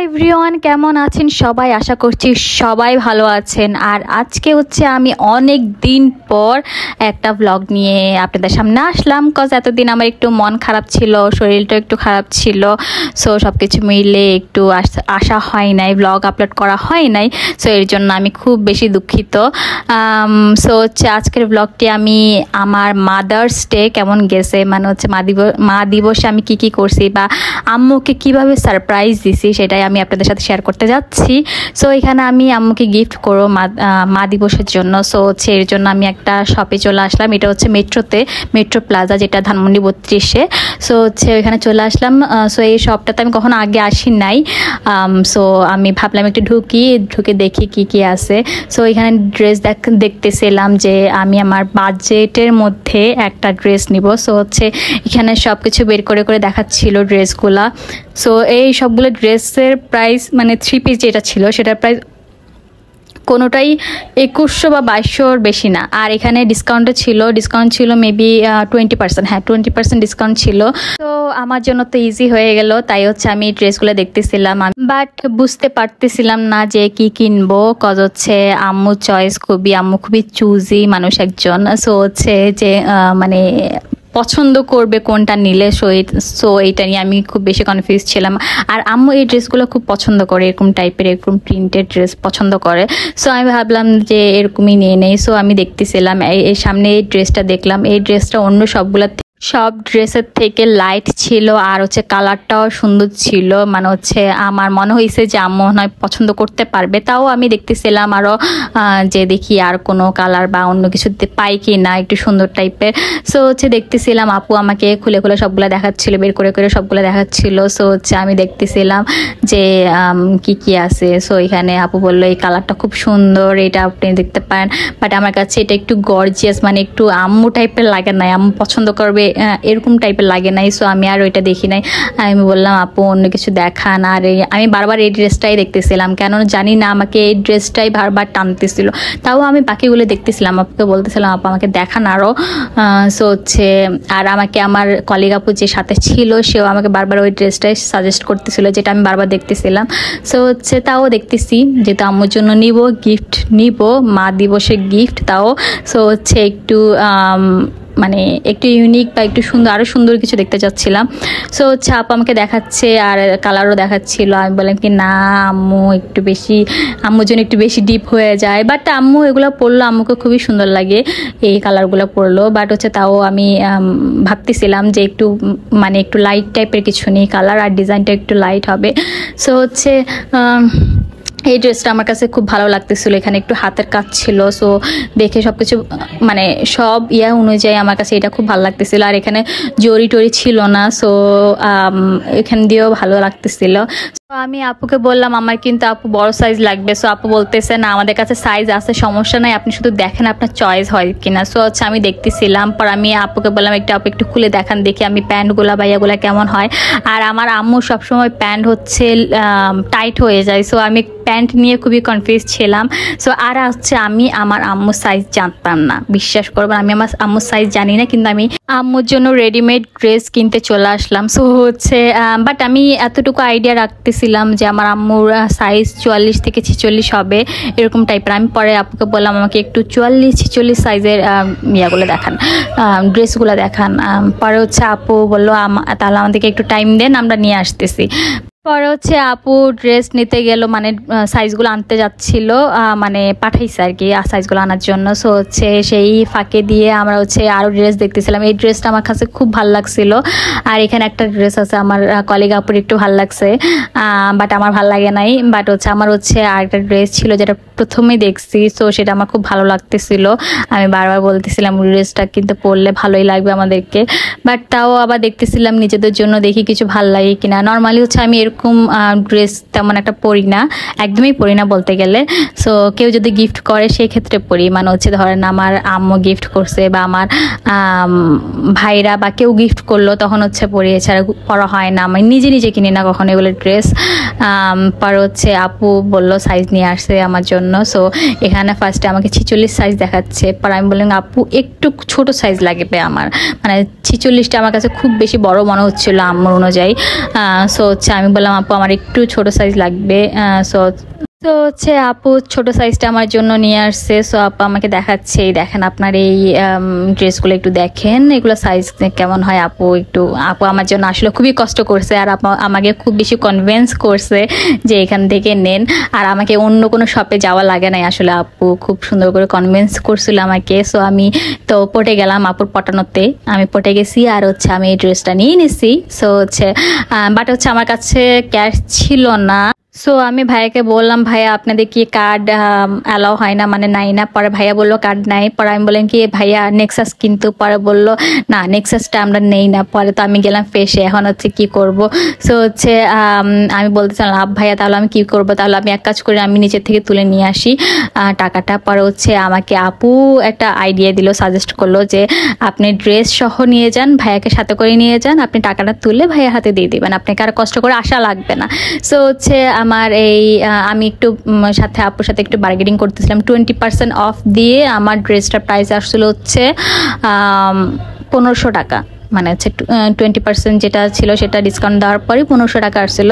Everyone, কেমন আছেন সবাই? আশা করছি সবাই ভালো আছেন। আর আজকে হচ্ছে আমি অনেক দিন পর একটা ব্লগ নিয়ে আপনাদের সামনে আসলাম। কজ এতদিন আমার একটু মন খারাপ ছিল, শরীরটা একটু খারাপ ছিল, সো সব কিছু মিলে একটু আসা হয় নাই, ব্লগ আপলোড করা হয় নাই। সো এর জন্য আমি খুব বেশি দুঃখিত। সো হচ্ছে আজকের ব্লগটি আমি আমার মাদার্স ডে কেমন গেছে, মানে হচ্ছে মা দিবসে আমি কি করছি বা আম্মুকে কিভাবে সারপ্রাইজ দিছি সেটাই আমি আপনাদের সাথে শেয়ার করতে যাচ্ছি। সো এখানে আমি আম্মুকে গিফট করবো মা দিবসের জন্য। সো হচ্ছে এর জন্য আমি একটা শপে চলে আসলাম। এটা হচ্ছে মেট্রো প্লাজা, যেটা ধানমন্ডি 32-এ। সো হচ্ছে ওইখানে চলে আসলাম। সো এই শপটাতে আমি কখনো আগে আসি নাই। সো আমি ভাবলাম একটু ঢুকে দেখি কি আছে। সো এখানে ড্রেস দেখতেছিলাম যে আমি আমার বাজেটের মধ্যে একটা ড্রেস নিব। সো হচ্ছে এখানে সব কিছু বের করে দেখাচ্ছিল ড্রেসগুলা। সো এই সবগুলো ড্রেসের প্রাইস, মানে 3 পিস যেটা ছিল সেটার প্রাইস কোনোটাই 2100 বা 2200 বেশি না। আর এখানে ডিসকাউন্ট ছিল মেবি 20%। হ্যাঁ, 20% ডিসকাউন্ট ছিল। তো আমার জন্য তো ইজি হয়ে গেল, তাই হচ্ছে আমি ড্রেসগুলো দেখতেছিলাম, বাট বুঝতে পারতেছিলাম না যে কি কিনবো। কজ হচ্ছে আম্মু খুবই চুজি মানুষ একজন। সো হচ্ছে যে মানে পছন্দ করবে কোনটা নিলে। সো এইটা নিয়ে আমি খুব বেশি কনফিউজ ছিলাম। আর আম্মু এই ড্রেসগুলো খুব পছন্দ করে, এরকম প্রিন্টেড ড্রেস পছন্দ করে। সো আমি ভাবলাম যে এরকমই নিয়ে নেই। সো আমি দেখতেছিলাম, এই সামনে এই ড্রেসটা দেখলাম। এই ড্রেসটা অন্য সব ড্রেসের থেকে লাইট ছিল, আর হচ্ছে কালারটাও সুন্দর ছিল। মানে হচ্ছে আমার মনে হয়েছে যে আম্মু নয় পছন্দ করতে পারবে। তাও আমি দেখতেছিলাম আরও যে দেখি আর কোনো কালার বা অন্য কিছু পাই কি না একটু সুন্দর টাইপের। সো হচ্ছে দেখতেছিলাম, আপু আমাকে খুলে সবগুলো দেখাচ্ছিল, বের করে সবগুলো দেখাচ্ছিল। সো হচ্ছে আমি দেখতেছিলাম যে কি আছে। সো এখানে আপু বললো এই কালারটা খুব সুন্দর, এটা আপনি দেখতে পারেন। বাট আমার কাছে এটা একটু গর্জিয়াস, মানে একটু আম্মু টাইপের লাগে নাই, আম্মু পছন্দ করবে এরকম টাইপের লাগে নাই। সো আমি আর ওইটা দেখি নাই। আমি বললাম আপু অন্য কিছু দেখান। আর আমি বারবার এই ড্রেসটাই দেখতেছিলাম, কেন জানি না আমাকে এই ড্রেসটাই বারবার টানতেছিল। তাও আমি বাকিগুলো দেখতেছিলাম, আপুকে বলতেছিলাম আপু আমাকে দেখান আরও। সো হচ্ছে আর আমাকে আমার কলিগ আপু যে সাথে ছিল সেও আমাকে বারবার ওই ড্রেসটাই সাজেস্ট করতেছিল, যেটা আমি বারবার দেখতেছিলাম। সো হচ্ছে তাও দেখতেছি, যেহেতু আম্মুর জন্য নিব মা দিবসের গিফট তাও। সো হচ্ছে একটু মানে একটু ইউনিক বা একটু সুন্দর, আরও সুন্দর কিছু দেখতে চাচ্ছিলাম। সো হচ্ছে আপু আমাকে দেখাচ্ছে আর কালারও দেখাচ্ছিল। আমি বললাম কি না, আম্মুর জন্য একটু বেশি ডিপ হয়ে যায়। বাট আম্মু এগুলো পরলো, আম্মুকে খুবই সুন্দর লাগে এই কালারগুলো পরলো। বাট হচ্ছে তাও আমি ভাবতেছিলাম যে একটু লাইট টাইপের কিছু নেই কালার, আর ডিজাইনটা একটু লাইট হবে। সো হচ্ছে এই ড্রেসটা আমার কাছে খুব ভালো লাগতেছিল। এখানে একটু হাতের কাজ ছিল। সো দেখে সবকিছু মানে সব অনুযায়ী আমার কাছে এটা খুব ভালো লাগতেছিল। আর এখানে জরি টরি ছিল না। সো এখান দিয়েও ভালো লাগতেছিল। তো আমি আপুকে বললাম আমার কিন্তু আপু বড় সাইজ লাগবে। সো আপু বলতেছে না আমাদের কাছে সাইজ আছে, সমস্যা নাই, আপনি শুধু দেখেন আপনার চয়েস হয় কিনা। সো হচ্ছে আমি দেখতেছিলাম, পর আমি আপুকে বললাম আপু একটু খুলে দেখান দেখি আমি প্যান্টগুলা বা ইয়েগুলা কেমন হয়। আর আমার আম্মু সবসময় প্যান্ট হচ্ছে টাইট হয়ে যায়। সো আমি প্যান্ট নিয়ে খুবই কনফিউজ ছিলাম। সো আর হচ্ছে আমি আমার আম্মুর সাইজ জানতাম না, বিশ্বাস করবেন আমি আমার আম্মুর সাইজ জানি না, কিন্তু আমি আম্মুর জন্য রেডিমেড ড্রেস কিনতে চলে আসলাম। সো হচ্ছে বাট আমি এতটুকু আইডিয়া রাখতেছিলাম যে আমার আম্মুর সাইজ 44 থেকে 46 হবে এরকম টাইপের। আমি পরে আপুকে বললাম আমাকে একটু 44-46 সাইজের ড্রেসগুলো দেখান। পরে হচ্ছে আপু বললো তাহলে আমাদেরকে একটু টাইম দেন, আমরা নিয়ে আসতেছি। পরে হচ্ছে আপু ড্রেস নিতে গেল, মানে সাইজগুলো আনতে যাচ্ছিল, মানে পাঠাইছে আর কি সাইজগুলো আনার জন্য। সো হচ্ছে সেই ফাঁকে দিয়ে আমরা হচ্ছে আরও ড্রেস দেখতেছিলাম। এই ড্রেসটা আমার কাছে খুব ভালো লাগছিল। আর এখানে একটা ড্রেস আছে আমার কলিগ আপুর একটু ভালো লাগছে, বাট আমার ভালো লাগে নাই। বাট হচ্ছে আমার হচ্ছে আরেকটা ড্রেস ছিল যেটা প্রথমেই দেখছি। সো সেটা আমার খুব ভালো লাগতেছিল। আমি বারবার বলতেছিলাম ড্রেসটা কিন্তু পরলে ভালোই লাগবে আমাদেরকে। বাট তাও আবার দেখতেছিলাম নিজেদের জন্য, দেখি কিছু ভালো লাগে কিনা। নর্মালি হচ্ছে আমি এরকম ড্রেস তেমন একটা পরি না, একদমই পরি না বলতে গেলে। সো কেউ যদি গিফট করে সেই ক্ষেত্রে পরি, মানে হচ্ছে ধরেন আমার আম্মু গিফট করছে বা আমার ভাইরা বা কেউ গিফট করলো তখন হচ্ছে পরি, এছাড়া পরা হয় না। আমি নিজে কিনি না কখনো এগুলো ড্রেস। পর হচ্ছে আপু বললো সাইজ নিয়ে আসছে আমার জন্য। সো এখানে ফার্স্টে আমাকে 46 সাইজ দেখাচ্ছে, পর আমি বললাম আপু একটু ছোট সাইজ লাগবে আমার, মানে 46টা আমার কাছে খুব বেশি বড় মনে হচ্ছিল আম্মুর অনুযায়ী। সো হচ্ছে আমি বললাম বললাম আপু আমার একটু ছোট সাইজ লাগবে। সো তো হচ্ছে আপু ছোট সাইজটা আমার জন্য নিয়ে আসছে। সো আপু আমাকে দেখাচ্ছে, দেখেন আপনার এই ড্রেসগুলো একটু দেখেন, এগুলো সাইজ কেমন হয়। আপু আমার জন্য আসলে খুবই কষ্ট করছে, আর আপু আমাকে খুব বেশি কনভিন্স করছে যে এখান থেকে নেন, আর আমাকে অন্য কোনো শপে যাওয়া লাগে নাই। আসলে আপু খুব সুন্দর করে কনভিন্স করছিল আমাকে। সো আমি তো পটে গেলাম, আপুর পটানোতে আমি পটে গেছি, আর হচ্ছে আমি এই ড্রেসটা নিয়ে নিছি। সো হচ্ছে বাট হচ্ছে আমার কাছে ক্যাশ ছিল না। সো আমি ভাইয়াকে বললাম ভাইয়া আপনাদের কি কার্ড অ্যালাউ হয় না, মানে নাই না? পরে ভাইয়া বললো কার্ড নাই। পরে আমি বললাম কি ভাইয়া নেক্সাস, কিন্তু পরে বললো না নেক্সাসটা আমরা নেই না। পরে তো আমি গেলাম ফেসে, এখন হচ্ছে কি করব। সো হচ্ছে আমি বলতে চাইলাম ভাইয়া তাহলে আমি কি করব, তাহলে আমি এক কাজ করি আমি নিচের থেকে তুলে নিয়ে আসি টাকাটা। পরে হচ্ছে আমাকে আপু একটা আইডিয়া দিল, সাজেস্ট করলো যে আপনি ড্রেস সহ নিয়ে যান, ভাইয়াকে সাথে করে নিয়ে যান, আপনি টাকাটা তুলে ভাইয়ার হাতে দিয়ে দিবেন, আপনাকে আর কষ্ট করে আসা লাগবে না। সো হচ্ছে আমার এই আমি একটু সাথে আপুর সাথে একটু বার্গেনিং করতেছিলাম। 20% অফ দিয়ে আমার ড্রেসটার প্রাইস আসছিল হচ্ছে 1500 টাকা, মানে হচ্ছে 20% যেটা ছিল সেটা ডিসকাউন্ট দেওয়ার পরে 1500 টাকা আসছিল।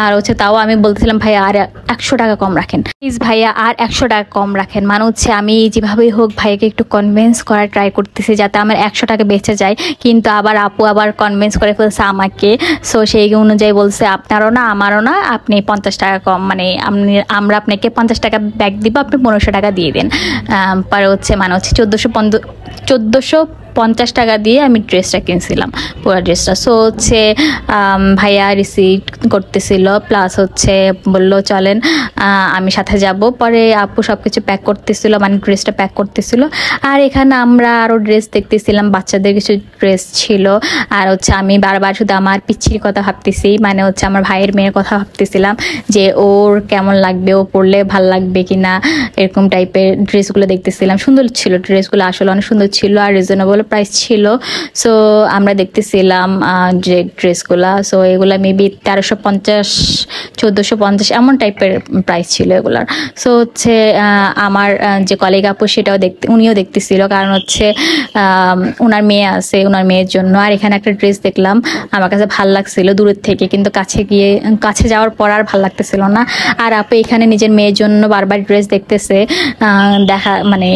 আর হচ্ছে তাও আমি বলতেছিলাম ভাইয়া আর 100 টাকা কম রাখেন প্লিজ, ভাইয়া আর 100 টাকা কম রাখেন। মানে হচ্ছে আমি যেভাবেই হোক ভাইয়াকে একটু কনভিন্স করার ট্রাই করতেছি যাতে আমার 100 টাকা বেঁচে যায়, কিন্তু আবার আপু আবার কনভিন্স করে ফেলছে আমাকে। সো সেই অনুযায়ী বলছে আপনারও না আমারও না, আপনি 50 টাকা কম, মানে আমরা আপনাকে 50 টাকা ব্যাক দিব, আপনি 1500 টাকা দিয়ে দেন। পরে হচ্ছে মানে হচ্ছে 1450 টাকা দিয়ে আমি ড্রেসটা কিনছিলাম, পুরো ড্রেসটা। সো হচ্ছে ভাইয়া রিসিট করতেছিল, প্লাস হচ্ছে বললো চলেন আমি সাথে যাব। পরে আপু সব কিছু প্যাক করতেছিল, মানে ড্রেসটা প্যাক করতেছিল। আর এখানে আমরা আরও ড্রেস দেখতেছিলাম, বাচ্চাদের কিছু ড্রেস ছিল। আর হচ্ছে আমি বারবার শুধু আমার পিচ্ছির কথা ভাবতেছি, মানে হচ্ছে আমার ভাইয়ের মেয়ের কথা ভাবতেছিলাম যে ওর কেমন লাগবে, ও পরলে ভাল লাগবে কিনা, এরকম টাইপের ড্রেসগুলো দেখতেছিলাম। সুন্দর ছিল ড্রেসগুলো, আসলে অনেক সুন্দর ছিল আর রিজনেবল প্রাইস ছিল। সো আমরা দেখতেছিলাম যে ড্রেসগুলা, সো এগুলা মেবি 1350 1450 এমন টাইপের প্রাইস ছিল এগুলার। সো হচ্ছে আমার যে কলিগ আপু সেটাও উনিও দেখতেছিল, কারণ হচ্ছে ওনার মেয়ে আছে, ওনার মেয়ের জন্য। আর এখানে একটা ড্রেস দেখলাম, আমার কাছে ভাল লাগছিল দূরের থেকে, কিন্তু কাছে যাওয়ার পর আর ভাল লাগতেছিল না। আর আপু এখানে নিজের মেয়ের জন্য বারবার ড্রেস দেখতেছে, মানে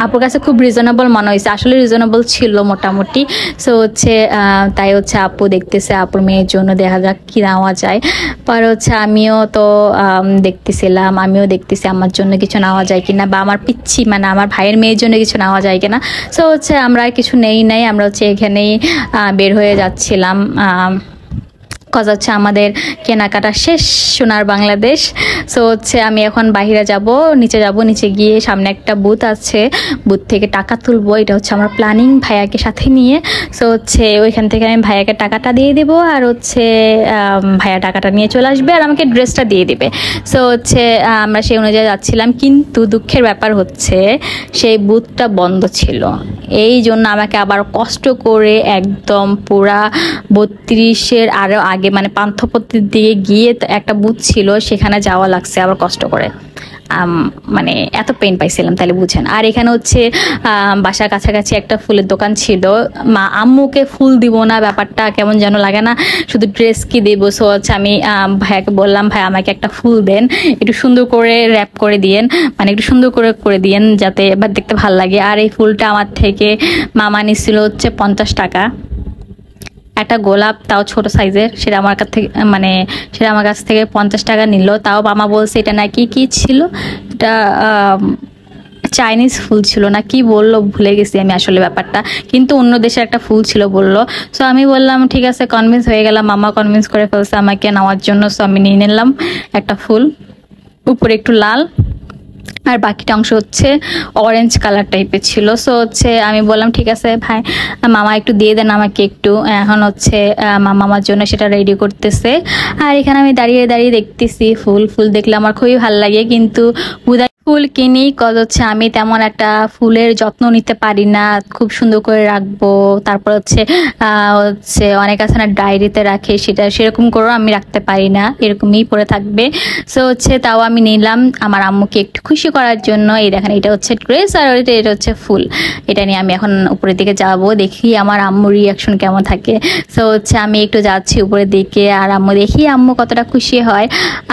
আপুর কাছে খুব রিজনেবল মনে হয়েছে, আসলে রিজনেবল ছিল মোটামুটি। সো হচ্ছে তাই হচ্ছে আপু দেখতেছে আপুর মেয়ের জন্য, দেখা যাক কি নেওয়া যায়। পর হচ্ছে আমিও দেখতেছি আমার জন্য কিছু নেওয়া যায় কিনা, বা আমার পিচ্ছি মানে আমার ভাইয়ের মেয়ের জন্য কিছু নেওয়া যায় কিনা। সো হচ্ছে আমরা কিছু নেই, আমরা হচ্ছে এখানেই বের হয়ে যাচ্ছিলাম। কজ হচ্ছে আমাদের কেনাকাটা শেষ সোনার বাংলাদেশ। সো হচ্ছে আমি এখন বাহিরে নিচে গিয়ে সামনে একটা বুথ আছে, বুথ থেকে টাকা তুলবো, এটা হচ্ছে আমার প্ল্যানিং ভাইয়াকে সাথে নিয়ে। সো হচ্ছে ওইখান থেকে আমি ভাইয়াকে টাকাটা দিয়ে দেবো, আর হচ্ছে ভাইয়া টাকাটা নিয়ে চলে আসবে আর আমাকে ড্রেসটা দিয়ে দিবে। সো হচ্ছে আমরা সেই অনুযায়ী যাচ্ছিলাম, কিন্তু দুঃখের ব্যাপার হচ্ছে সেই বুথটা বন্ধ ছিল। এই জন্য আমাকে আবার কষ্ট করে একদম পুরা 32-এর আরও আগে, মানে পান্থপতির দিকে গিয়ে একটা বুথ ছিল সেখানে যাওয়া লাগছে আবার কষ্ট করে। মানে এত পেন পাইছিলাম তাহলে বুঝেন। আর এখানে হচ্ছে বাসার কাছাকাছি একটা ফুলের দোকান ছিল, আম্মুকে ফুল দিব না ব্যাপারটা কেমন যেন লাগে না, শুধু ড্রেস কি দেবো। সো হচ্ছে আমি ভাইয়াকে বললাম ভাই আমাকে একটা ফুল দেন, একটু সুন্দর করে র্যাপ করে দিয়েন, মানে একটু সুন্দর করে দিয়েন যাতে এবার দেখতে ভালো লাগে। আর এই ফুলটা আমার থেকে মামা নিছিল হচ্ছে 50 টাকা একটা গোলাপ, তাও ছোট সাইজের, সেটা আমার কাছ থেকে 50 টাকা নিল। তাও মামা বলছে এটা নাকি কি ছিল, এটা চাইনিজ ফুল ছিল না কি বললো ভুলে গেছি আমি আসলে ব্যাপারটা, কিন্তু অন্য দেশের একটা ফুল ছিল বললো। সো আমি বললাম ঠিক আছে, কনভিন্স হয়ে গেলাম, মামা কনভিন্স করে ফেলছে আমাকে নেওয়ার জন্য। সো আমি নিয়ে নিলাম একটা ফুল, উপরে একটু লাল আর বাকিটা অংশ হচ্ছে অরেঞ্জ কালার টাইপের ছিল। সো হচ্ছে আমি বললাম ঠিক আছে ভাই মামা একটু দিয়ে দেন আমাকে একটু। এখন হচ্ছে মামা আমার জন্য সেটা রেডি করতেছে। আর এখানে আমি দাঁড়িয়ে দেখতেছি ফুল দেখলে আমার খুবই ভালো লাগে, কিন্তু ফুল কিনি কজ হচ্ছে আমি তেমন একটা ফুলের যত্ন নিতে পারি না, খুব সুন্দর করে রাখবো, তারপর হচ্ছে অনেক আছে না ডায়েরিতে রাখে, সেটা সেরকম করেও আমি রাখতে পারি না, এরকমই পড়ে থাকবে। সো হচ্ছে তাও আমি নিলাম আমার আম্মুকে একটু খুশি করার জন্য। এই দেখেন এটা হচ্ছে ড্রেস আর এটা হচ্ছে ফুল। এটা নিয়ে আমি এখন উপরের দিকে যাব, দেখি আমার আম্মুর রিয়াকশন কেমন থাকে। সো হচ্ছে আমি একটু যাচ্ছি উপরের দিকে, আর আম্মু দেখি আম্মু কতটা খুশি হয়।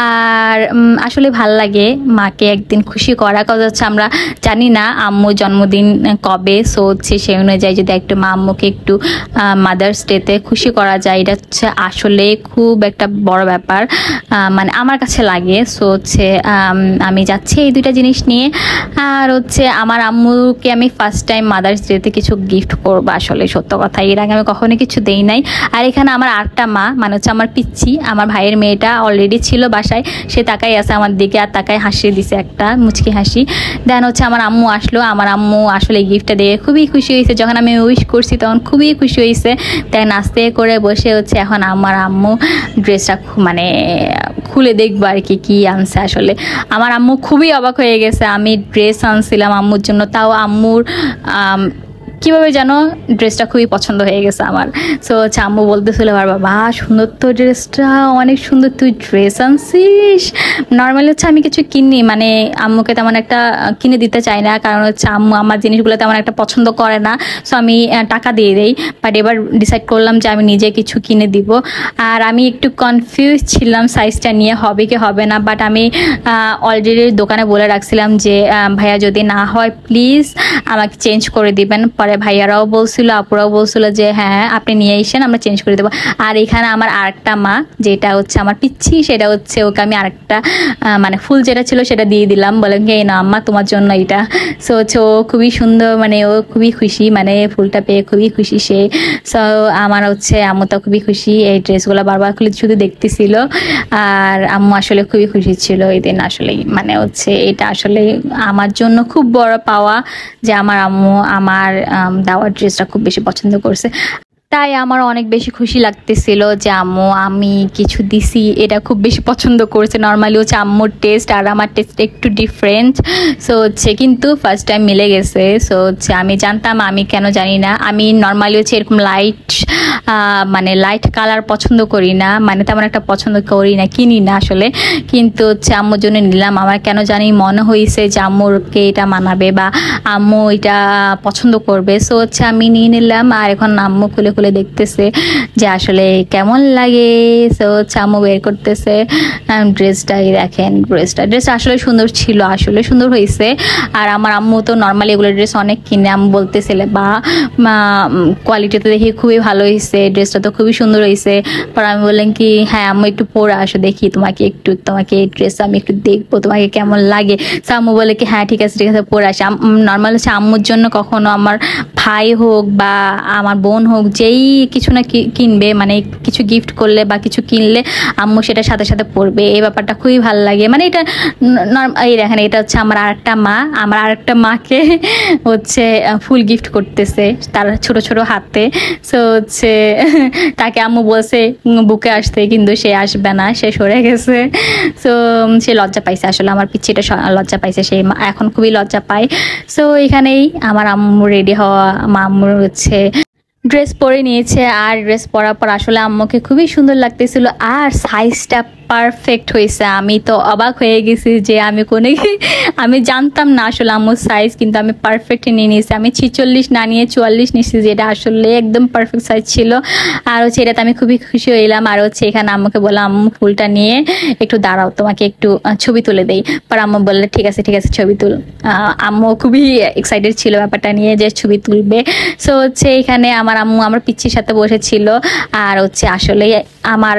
আর আসলে ভাল লাগে মাকে একদিন খুশি করা, কারণ হচ্ছে আমরা জানি না আম্মুর জন্মদিন কবে। সো হচ্ছে সেই অনুযায়ী যদি একটু মা আম্মুকে একটু মাদার্স ডেতে খুশি করা যায়, এটা হচ্ছে আসলে খুব একটা বড় ব্যাপার, মানে আমার কাছে লাগে। সো হচ্ছে আমি যাচ্ছি এই দুইটা জিনিস নিয়ে। আর হচ্ছে আমার আম্মুকে আমি ফার্স্ট টাইম মাদার্স ডেতে কিছু গিফট করবো, আসলে সত্য কথা এর আগে আমি কখনো কিছু দেই নাই। আর এখানে আমার আরেকটা মা, মানে হচ্ছে আমার পিচ্ছি, আমার ভাইয়ের মেয়েটা অলরেডি ছিল বাসায়, সে তাকাই আছে আমার দিকে আর তাকাই হাসি দিছে একটা মুচকি হাসি। দেন হচ্ছে আমার আম্মু আসলো, আমার আম্মু আসলে গিফটটা দিয়ে খুবই খুশি হয়েছে, যখন আমি উইশ করছি তখন খুবই খুশি হয়েছে। দেন আস্তে করে বসে হচ্ছে এখন আমার আম্মু ড্রেসটা মানে খুলে দেখবো আর কি আনছে। আসলে আমার আম্মু খুবই অবাক হয়ে গেছে, আমি ড্রেস আনছিলাম আম্মুর জন্য, তাও আম্মুর কীভাবে যেন ড্রেসটা খুবই পছন্দ হয়ে গেছে আমার। সো হচ্ছে আম্মু বলতেছিল বাবা সুন্দর তো ড্রেসটা, অনেক সুন্দর, তুই ড্রেস আনছিস। নর্মালি হচ্ছে আমি কিছু কিনি, মানে আম্মুকে তেমন একটা কিনে দিতে চাই না, কারণ হচ্ছে আম্মু আমার জিনিসগুলো তেমন একটা পছন্দ করে না, সো আমি টাকা দিয়ে দিই। বাট এবার ডিসাইড করলাম যে আমি নিজে কিছু কিনে দিব। আর আমি একটু কনফিউজ ছিলাম সাইজটা নিয়ে, হবে কি হবে না, বাট আমি অলরেডি দোকানে বলে রাখছিলাম যে ভাইয়া যদি না হয় প্লিজ আমাকে চেঞ্জ করে দিবেন। পরে ভাইয়ারাও বলছিল, আপুরাও বলছিল যে হ্যাঁ আপনি নিয়ে এসেন, আমরা চেঞ্জ করে দেবো। আর এখানে আমার আরেকটা মা, যেটা হচ্ছে আমার পিচ্ছি, সেটা হচ্ছে ওকে আমি আরেকটা মানে ফুল যেটা ছিল সেটা দিয়ে দিলাম, বলেন কি এই না আম্মা তোমার জন্য এটা। সো হচ্ছে ও খুবই সুন্দর, মানে ও খুবই খুশি, মানে ফুলটা পেয়ে খুবই খুশি সে। সো আমার হচ্ছে আম্মু তো খুবই খুশি, এই ড্রেসগুলো বারবার খুলে শুধু দেখতেছিল। আর আম্মু আসলে খুবই খুশি ছিল এই দিন। আসলে মানে হচ্ছে এটা আসলে আমার জন্য খুব বড় পাওয়া যে আমার আম্মু আমার দেওয়ার ড্রেসটা খুব বেশি পছন্দ করছে। তাই আমার অনেক বেশি খুশি লাগতেছিল যে আম্মু আমি কিছু দিছি এটা খুব বেশি পছন্দ করেছে। নর্মালি হচ্ছে আম্মুর টেস্ট আর আমার টেস্ট একটু ডিফারেন্ট, সো হচ্ছে কিন্তু ফার্স্ট টাইম মিলে গেছে। সো হচ্ছে আমি জানতাম, আমি কেন জানি না, আমি নর্মালি হচ্ছে এরকম মানে লাইট কালার পছন্দ করি না, মানে তেমন একটা পছন্দ করি না, কিনি না আসলে। কিন্তু হচ্ছে আম্মুর জন্য নিলাম, আমার কেন জানি মনে হয়েছে যে আম্মুরকে এটা মানাবে বা আম্মু এটা পছন্দ করবে। সো হচ্ছে আমি নিয়ে নিলাম, আর এখন আম্মু খুলে খুলে দেখতেছে যে আসলে কেমন লাগে। সো হচ্ছে আম্মু বের করতেছে ড্রেসটাই, দেখেন ড্রেসটা আসলে সুন্দর ছিল, আসলে সুন্দর হয়েছে। আর আমার আম্মু তো নর্মালি এগুলো ড্রেস অনেক কিনে, আম্মু বলতেছিলে বা কোয়ালিটিতে দেখি খুবই ভালো হয়েছে, ড্রেসটা তো খুবই সুন্দর হয়েছে। পর আমি বললাম কি হ্যাঁ আম্মু একটু পরে আসো দেখি, তোমাকে এই ড্রেস আমি একটু দেখবো তোমাকে কেমন লাগে। সো আম্মু বলে কি হ্যাঁ ঠিক আছে পরে আসি। নর্মাল হচ্ছে আম্মুর জন্য কখনো আমার ভাই হোক বা আমার বোন হোক, যেই কিছু না কিনবে, মানে কিছু গিফট করলে বা কিছু কিনলে আম্মু সেটা সাথে সাথে পরবে, এই ব্যাপারটা খুবই ভালো লাগে। মানে এটা এই দেখেন এটা হচ্ছে আমার আরেকটা মা, আমার আরেকটা মাকে হচ্ছে ফুল গিফট করতেছে তার ছোট ছোট হাতে। সো হচ্ছে তাকে আম্মু বলছে বুকে আসতে, কিন্তু সে আসবে না, সে সরে গেছে। সো সে লজ্জা পাইছে, আসলে আমার পিচ্ছিটা লজ্জা পাইছে, সে এখন খুবই লজ্জা পায়। সো এখানেই আমার আম্মু রেডি হওয়া, আম্মুর হচ্ছে ড্রেস পরে নিয়েছে। আর ড্রেস পরার পর আসলে আম্মুকে খুবই সুন্দর লাগতেছিল, আর সাইজটা পারফেক্ট হয়েছে। আমি তো অবাক হয়ে গেছি যে আমি জানতাম না আসলে আম্মুর সাইজ, কিন্তু আমি পারফেক্ট নিয়ে নিয়েছি। আমি 46 না নিয়ে 44 নিয়েছি, যেটা আসলে একদম পারফেক্ট সাইজ ছিল। আর হচ্ছে এটাতে আমি খুবই খুশি হইলাম। আর হচ্ছে এখানে আম্মুকে বললাম আম্মু ফুলটা নিয়ে একটু দাঁড়াও, তোমাকে একটু ছবি তুলে দেই। পর আম্মু বললে ঠিক আছে ছবি তুল। আম্মু খুবই এক্সাইটেড ছিল ব্যাপারটা নিয়ে যে ছবি তুলবে। সো হচ্ছে এখানে আমার আম্মু আমার পিচ্ছির সাথে বসেছিল। আর হচ্ছে আসলে আমার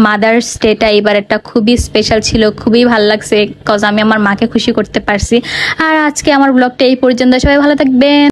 মাদার্স ডেটা এবার একটা খুবই স্পেশাল ছিল, খুবই ভালো লাগছে, কজ আমি আমার মাকে খুশি করতে পারছি। আর আজকে আমার ব্লগটা এই পর্যন্ত, সবাই ভালো থাকবেন।